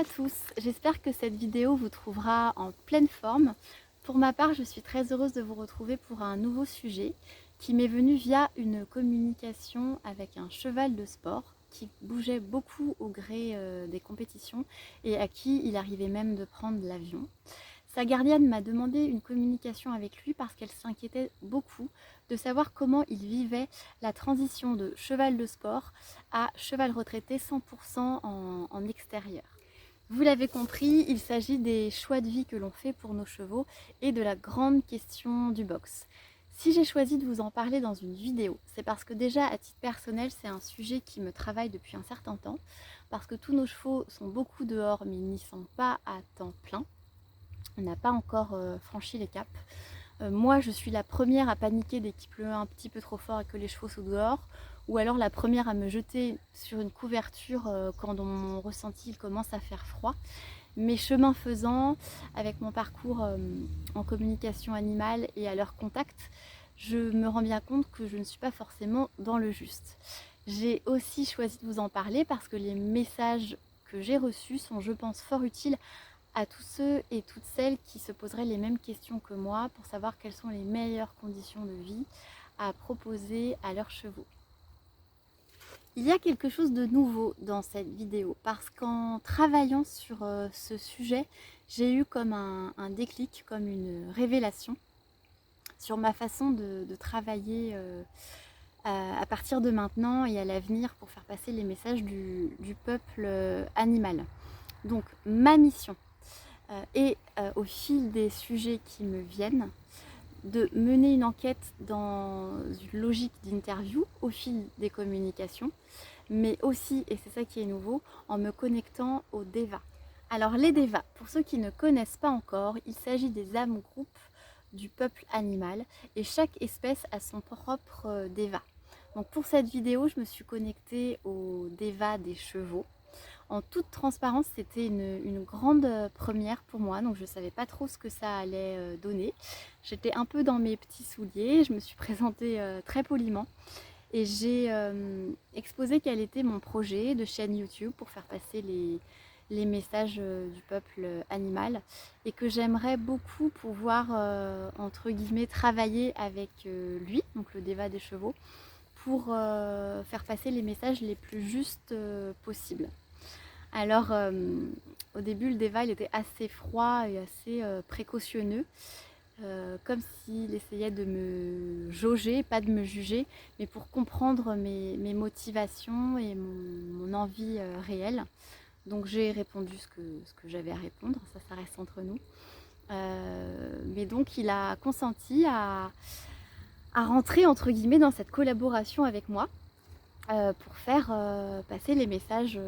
à tous, j'espère que cette vidéo vous trouvera en pleine forme. Pour ma part, je suis très heureuse de vous retrouver pour un nouveau sujet qui m'est venu via une communication avec un cheval de sport qui bougeait beaucoup au gré des compétitions et à qui il arrivait même de prendre l'avion. Sa gardienne m'a demandé une communication avec lui parce qu'elle s'inquiétait beaucoup de savoir comment il vivait la transition de cheval de sport à cheval retraité 100% en extérieur. Vous l'avez compris, il s'agit des choix de vie que l'on fait pour nos chevaux et de la grande question du box. Si j'ai choisi de vous en parler dans une vidéo, c'est parce que déjà à titre personnel, c'est un sujet qui me travaille depuis un certain temps, parce que tous nos chevaux sont beaucoup dehors mais ils n'y sont pas à temps plein. On n'a pas encore franchi les caps. Moi, je suis la première à paniquer dès qu'il pleut un petit peu trop fort et que les chevaux sont dehors, ou alors la première à me jeter sur une couverture quand dans mon ressenti il commence à faire froid. Mais chemin faisant, avec mon parcours en communication animale et à leur contact, je me rends bien compte que je ne suis pas forcément dans le juste. J'ai aussi choisi de vous en parler parce que les messages que j'ai reçus sont, je pense, fort utiles à tous ceux et toutes celles qui se poseraient les mêmes questions que moi pour savoir quelles sont les meilleures conditions de vie à proposer à leurs chevaux. Il y a quelque chose de nouveau dans cette vidéo parce qu'en travaillant sur ce sujet, j'ai eu comme un déclic, comme une révélation sur ma façon de travailler à partir de maintenant et à l'avenir pour faire passer les messages du peuple animal. Donc ma mission est au fil des sujets qui me viennent de mener une enquête dans une logique d'interview au fil des communications, mais aussi, et c'est ça qui est nouveau, en me connectant aux devas. Alors les devas, pour ceux qui ne connaissent pas encore, il s'agit des âmes groupes du peuple animal et chaque espèce a son propre deva. Donc pour cette vidéo, je me suis connectée aux devas des chevaux. En toute transparence, c'était une grande première pour moi, donc je ne savais pas trop ce que ça allait donner. J'étais un peu dans mes petits souliers, je me suis présentée très poliment et j'ai exposé quel était mon projet de chaîne YouTube pour faire passer les messages du peuple animal et que j'aimerais beaucoup pouvoir, entre guillemets, travailler avec lui, donc le Deva des chevaux, pour faire passer les messages les plus justes possibles. Alors, au début, le Deva, il était assez froid et assez précautionneux, comme s'il essayait de me jauger, pas de me juger, mais pour comprendre mes motivations et mon envie réelle. Donc j'ai répondu ce que j'avais à répondre, ça reste entre nous. Mais donc il a consenti à rentrer, entre guillemets, dans cette collaboration avec moi, pour faire passer les messages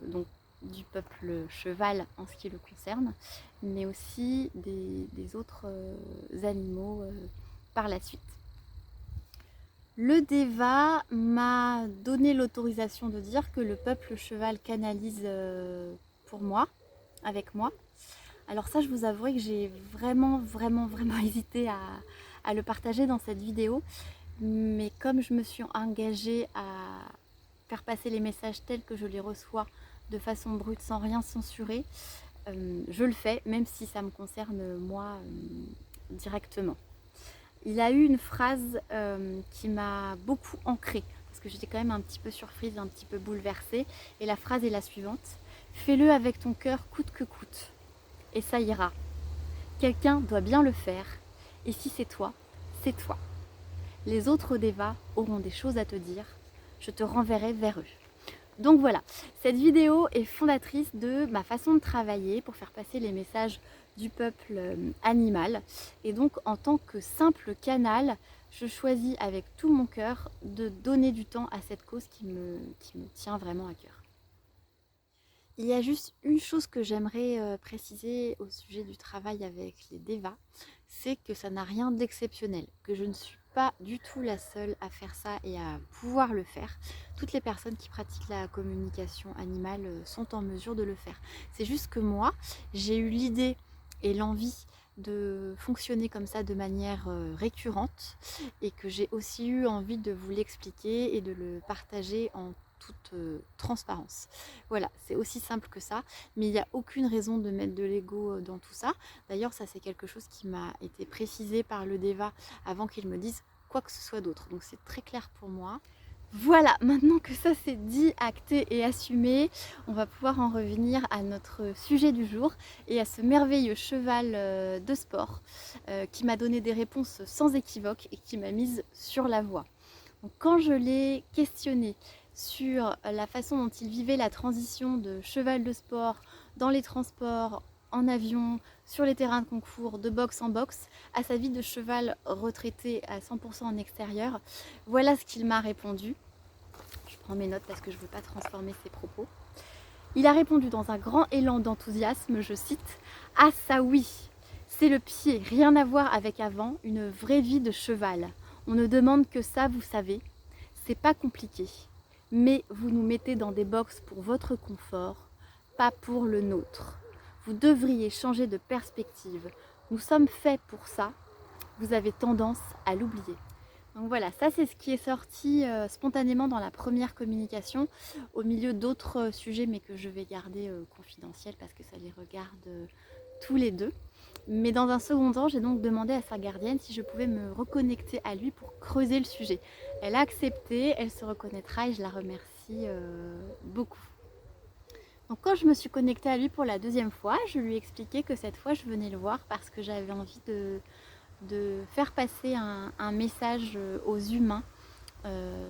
donc, du peuple cheval en ce qui le concerne, mais aussi des autres animaux par la suite. Le Deva m'a donné l'autorisation de dire que le peuple cheval canalise pour moi, avec moi. Alors ça, je vous avouerai que j'ai vraiment hésité à le partager dans cette vidéo. Mais comme je me suis engagée à faire passer les messages tels que je les reçois de façon brute, sans rien censurer, je le fais, même si ça me concerne moi directement. Il y a eu une phrase qui m'a beaucoup ancrée, parce que j'étais quand même un petit peu surprise, un petit peu bouleversée. Et la phrase est la suivante: fais-le avec ton cœur coûte que coûte, et ça ira. Quelqu'un doit bien le faire, et si c'est toi, c'est toi. Les autres devas auront des choses à te dire, je te renverrai vers eux. Donc voilà, cette vidéo est fondatrice de ma façon de travailler pour faire passer les messages du peuple animal. Et donc en tant que simple canal, je choisis avec tout mon cœur de donner du temps à cette cause qui me tient vraiment à cœur. Il y a juste une chose que j'aimerais préciser au sujet du travail avec les devas, c'est que ça n'a rien d'exceptionnel, que je ne suis pas du tout la seule à faire ça et à pouvoir le faire. Toutes les personnes qui pratiquent la communication animale sont en mesure de le faire. C'est juste que moi, j'ai eu l'idée et l'envie de fonctionner comme ça de manière récurrente et que j'ai aussi eu envie de vous l'expliquer et de le partager en toute transparence. Voilà, c'est aussi simple que ça, mais il n'y a aucune raison de mettre de l'ego dans tout ça. D'ailleurs, ça c'est quelque chose qui m'a été précisé par le DEVA avant qu'il me dise quoi que ce soit d'autre. Donc c'est très clair pour moi. Voilà, maintenant que ça c'est dit, acté et assumé, on va pouvoir en revenir à notre sujet du jour et à ce merveilleux cheval de sport qui m'a donné des réponses sans équivoque et qui m'a mise sur la voie. Donc, quand je l'ai questionné sur la façon dont il vivait la transition de cheval de sport dans les transports, en avion, sur les terrains de concours, de boxe en boxe, à sa vie de cheval retraité à 100% en extérieur, voilà ce qu'il m'a répondu. Je prends mes notes parce que je ne veux pas transformer ses propos. Il a répondu dans un grand élan d'enthousiasme, je cite, « Ah ça oui, c'est le pied, rien à voir avec avant, une vraie vie de cheval. On ne demande que ça, vous savez. C'est pas compliqué. Mais vous nous mettez dans des boxes pour votre confort, pas pour le nôtre. Vous devriez changer de perspective. Nous sommes faits pour ça. Vous avez tendance à l'oublier. » Donc voilà, ça c'est ce qui est sorti spontanément dans la première communication, au milieu d'autres sujets, mais que je vais garder confidentiels parce que ça les regarde tous les deux. Mais dans un second temps, j'ai donc demandé à sa gardienne si je pouvais me reconnecter à lui pour creuser le sujet. Elle a accepté, elle se reconnaîtra et je la remercie beaucoup. Donc quand je me suis connectée à lui pour la deuxième fois, je lui ai expliqué que cette fois je venais le voir parce que j'avais envie de faire passer un message aux humains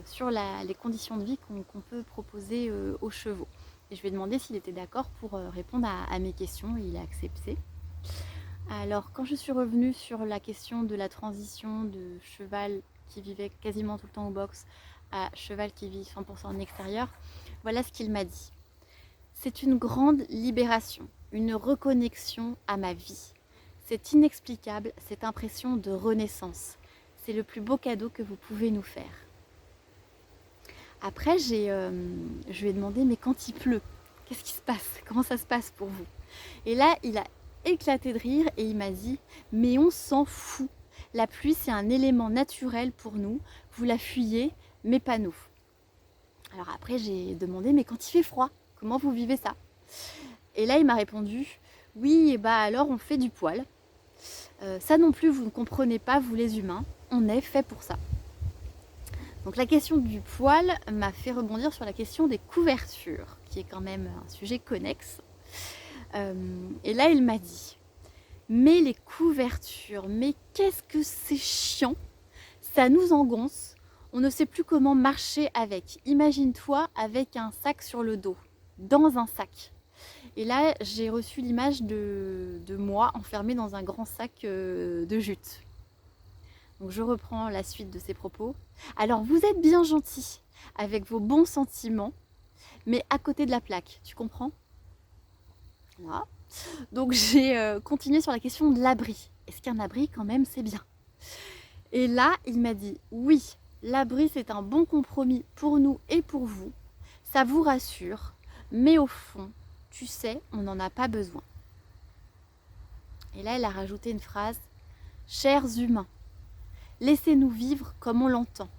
sur les conditions de vie qu'on peut proposer aux chevaux. Et je lui ai demandé s'il était d'accord pour répondre à mes questions et il a accepté. Alors quand je suis revenue sur la question de la transition de cheval qui vivait quasiment tout le temps au box à cheval qui vit 100% en extérieur, voilà ce qu'il m'a dit. C'est une grande libération, une reconnexion à ma vie. C'est inexplicable, cette impression de renaissance. C'est le plus beau cadeau que vous pouvez nous faire. Après, je lui ai demandé, mais quand il pleut, qu'est-ce qui se passe? Comment ça se passe pour vous? Et là, il a éclaté de rire et il m'a dit, mais on s'en fout. La pluie, c'est un élément naturel pour nous. Vous la fuyez, mais pas nous. Alors après, j'ai demandé, mais quand il fait froid, comment vous vivez ça? Et là, il m'a répondu, oui, bah alors on fait du poil. Ça non plus, vous ne comprenez pas, vous les humains, on est fait pour ça. Donc la question du poil m'a fait rebondir sur la question des couvertures, qui est quand même un sujet connexe. Et là, il m'a dit, mais les couvertures, mais qu'est-ce que c'est chiant, ça nous engonce, on ne sait plus comment marcher avec. Imagine-toi avec un sac sur le dos, dans un sac. Et là, j'ai reçu l'image de moi enfermée dans un grand sac de jute. Donc je reprends la suite de ses propos. Alors vous êtes bien gentil avec vos bons sentiments, mais à côté de la plaque, tu comprends? Voilà. Donc j'ai continué sur la question de l'abri. Est-ce qu'un abri quand même c'est bien? Et là il m'a dit oui, l'abri c'est un bon compromis pour nous et pour vous. Ça vous rassure, mais au fond, tu sais, on n'en a pas besoin. Et là elle a rajouté une phrase, chers humains, laissez-nous vivre comme on l'entend.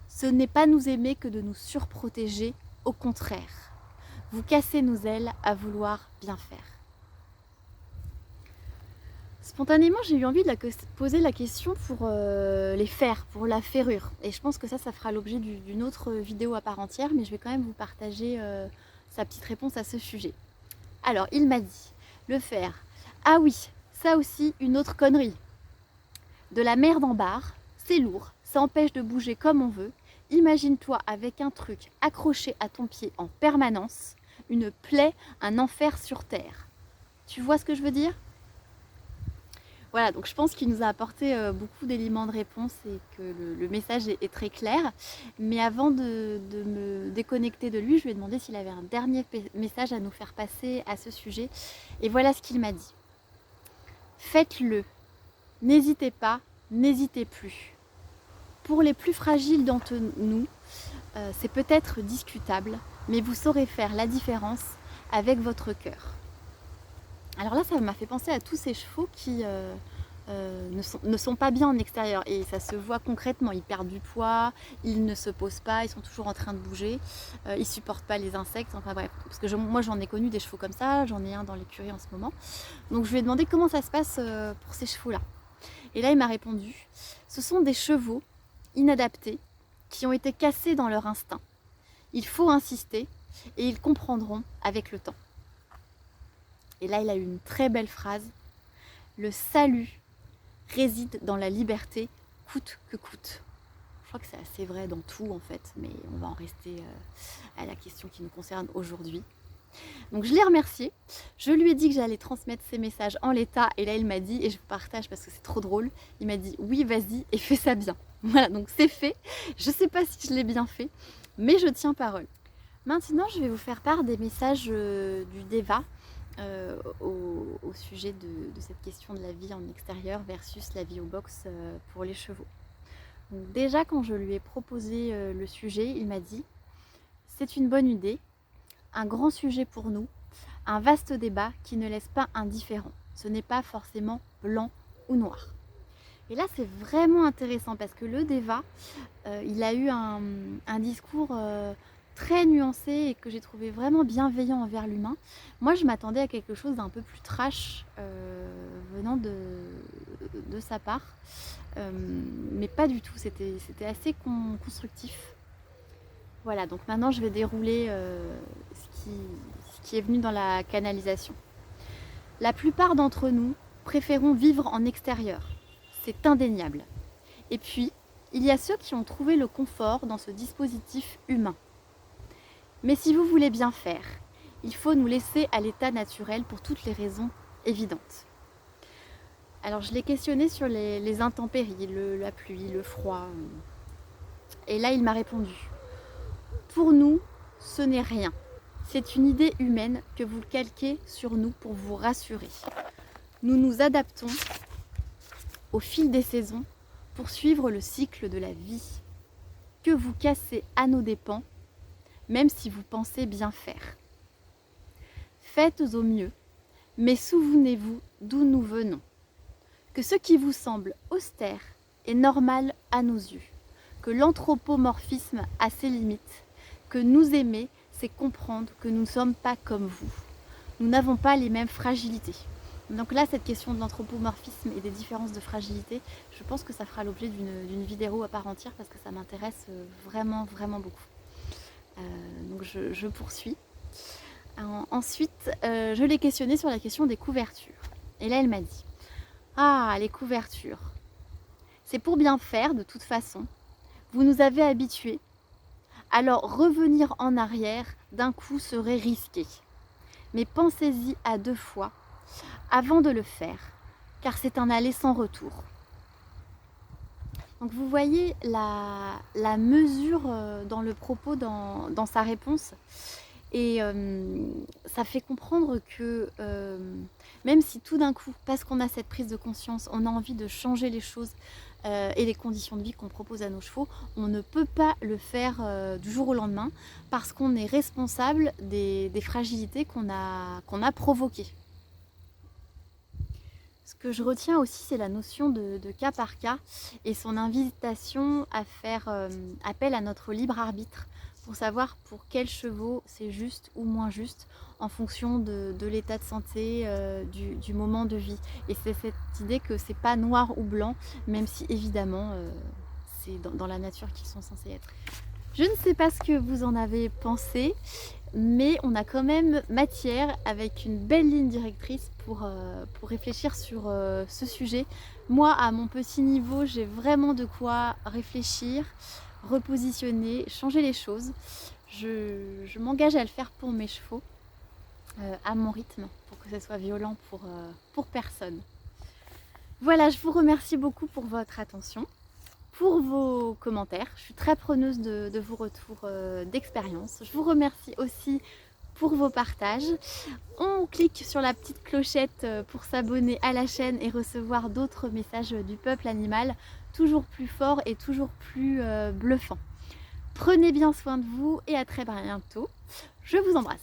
Ce n'est pas nous aimer que de nous surprotéger, au contraire. Vous cassez nos ailes à vouloir bien faire. Spontanément, j'ai eu envie de poser la question pour les fers, pour la ferrure. Et je pense que ça fera l'objet d'une autre vidéo à part entière, mais je vais quand même vous partager sa petite réponse à ce sujet. Alors, il m'a dit, le fer, ah oui, ça aussi, une autre connerie. De la merde en barre, c'est lourd, ça empêche de bouger comme on veut. Imagine-toi avec un truc accroché à ton pied en permanence, une plaie, un enfer sur terre. Tu vois ce que je veux dire? Voilà, donc je pense qu'il nous a apporté beaucoup d'éléments de réponse et que le message est très clair. Mais avant de me déconnecter de lui, je lui ai demandé s'il avait un dernier message à nous faire passer à ce sujet. Et voilà ce qu'il m'a dit. Faites-le. N'hésitez pas, n'hésitez plus. Pour les plus fragiles d'entre nous, c'est peut-être discutable, mais vous saurez faire la différence avec votre cœur. Alors là, ça m'a fait penser à tous ces chevaux qui ne sont pas bien en extérieur et ça se voit concrètement. Ils perdent du poids, ils ne se posent pas, ils sont toujours en train de bouger, ils supportent pas les insectes, enfin bref. Parce que moi j'en ai connu des chevaux comme ça, j'en ai un dans l'écurie en ce moment. Donc je lui ai demandé comment ça se passe pour ces chevaux-là. Et là il m'a répondu, ce sont des chevaux inadaptés qui ont été cassés dans leur instinct. Il faut insister et ils comprendront avec le temps. Et là il a eu une très belle phrase, le salut réside dans la liberté, coûte que coûte. Je crois que c'est assez vrai dans tout en fait, mais on va en rester à la question qui nous concerne aujourd'hui. Donc je l'ai remercié, je lui ai dit que j'allais transmettre ces messages en l'état et là il m'a dit, et je partage parce que c'est trop drôle, il m'a dit oui vas-y et fais ça bien. Voilà, donc c'est fait, je sais pas si je l'ai bien fait, mais je tiens parole. Maintenant je vais vous faire part des messages du DEVA. Au sujet de cette question de la vie en extérieur versus la vie au box pour les chevaux. Donc déjà quand je lui ai proposé le sujet, il m'a dit c'est une bonne idée, un grand sujet pour nous, un vaste débat qui ne laisse pas indifférent. Ce n'est pas forcément blanc ou noir. Et là c'est vraiment intéressant parce que le DEVA, il a eu un discours très nuancé et que j'ai trouvé vraiment bienveillant envers l'humain. Moi je m'attendais à quelque chose d'un peu plus trash venant de sa part, mais pas du tout, c'était assez constructif. Voilà, donc maintenant je vais dérouler ce qui est venu dans la canalisation. La plupart d'entre nous préférons vivre en extérieur, c'est indéniable. Et puis, il y a ceux qui ont trouvé le confort dans ce dispositif humain. Mais si vous voulez bien faire, il faut nous laisser à l'état naturel pour toutes les raisons évidentes. Alors je l'ai questionné sur les intempéries, la pluie, le froid. Et là il m'a répondu, pour nous ce n'est rien. C'est une idée humaine que vous calquez sur nous pour vous rassurer. Nous nous adaptons au fil des saisons pour suivre le cycle de la vie. Que vous cassez à nos dépens, même si vous pensez bien faire. Faites au mieux, mais souvenez-vous d'où nous venons. Que ce qui vous semble austère est normal à nos yeux, que l'anthropomorphisme a ses limites, que nous aimer, c'est comprendre que nous ne sommes pas comme vous. Nous n'avons pas les mêmes fragilités. Donc là, cette question de l'anthropomorphisme et des différences de fragilité, je pense que ça fera l'objet d'une vidéo à part entière parce que ça m'intéresse vraiment, vraiment beaucoup. Donc je poursuis. Ensuite, je l'ai questionnée sur la question des couvertures. Et là, elle m'a dit « Ah, les couvertures, c'est pour bien faire de toute façon. Vous nous avez habitués. Alors revenir en arrière d'un coup serait risqué. Mais pensez-y à 2 fois avant de le faire, car c'est un aller sans retour. » Donc vous voyez la mesure dans le propos, dans sa réponse. Et ça fait comprendre que même si tout d'un coup, parce qu'on a cette prise de conscience, on a envie de changer les choses et les conditions de vie qu'on propose à nos chevaux, on ne peut pas le faire du jour au lendemain parce qu'on est responsable des fragilités qu'on a provoquées. Ce que je retiens aussi, c'est la notion de cas par cas et son invitation à faire appel à notre libre arbitre pour savoir pour quels chevaux c'est juste ou moins juste en fonction de l'état de santé, du moment de vie. Et c'est cette idée que c'est pas noir ou blanc, même si évidemment c'est dans la nature qu'ils sont censés être. Je ne sais pas ce que vous en avez pensé, mais on a quand même matière avec une belle ligne directrice pour réfléchir sur ce sujet. Moi, à mon petit niveau, j'ai vraiment de quoi réfléchir, repositionner, changer les choses. Je m'engage à le faire pour mes chevaux, à mon rythme, pour que ce soit violent pour personne. Voilà, je vous remercie beaucoup pour votre attention, pour vos commentaires. Je suis très preneuse de vos retours d'expérience. Je vous remercie aussi pour vos partages. On clique sur la petite clochette pour s'abonner à la chaîne et recevoir d'autres messages du peuple animal, toujours plus forts et toujours plus bluffants. Prenez bien soin de vous et à très bientôt. Je vous embrasse.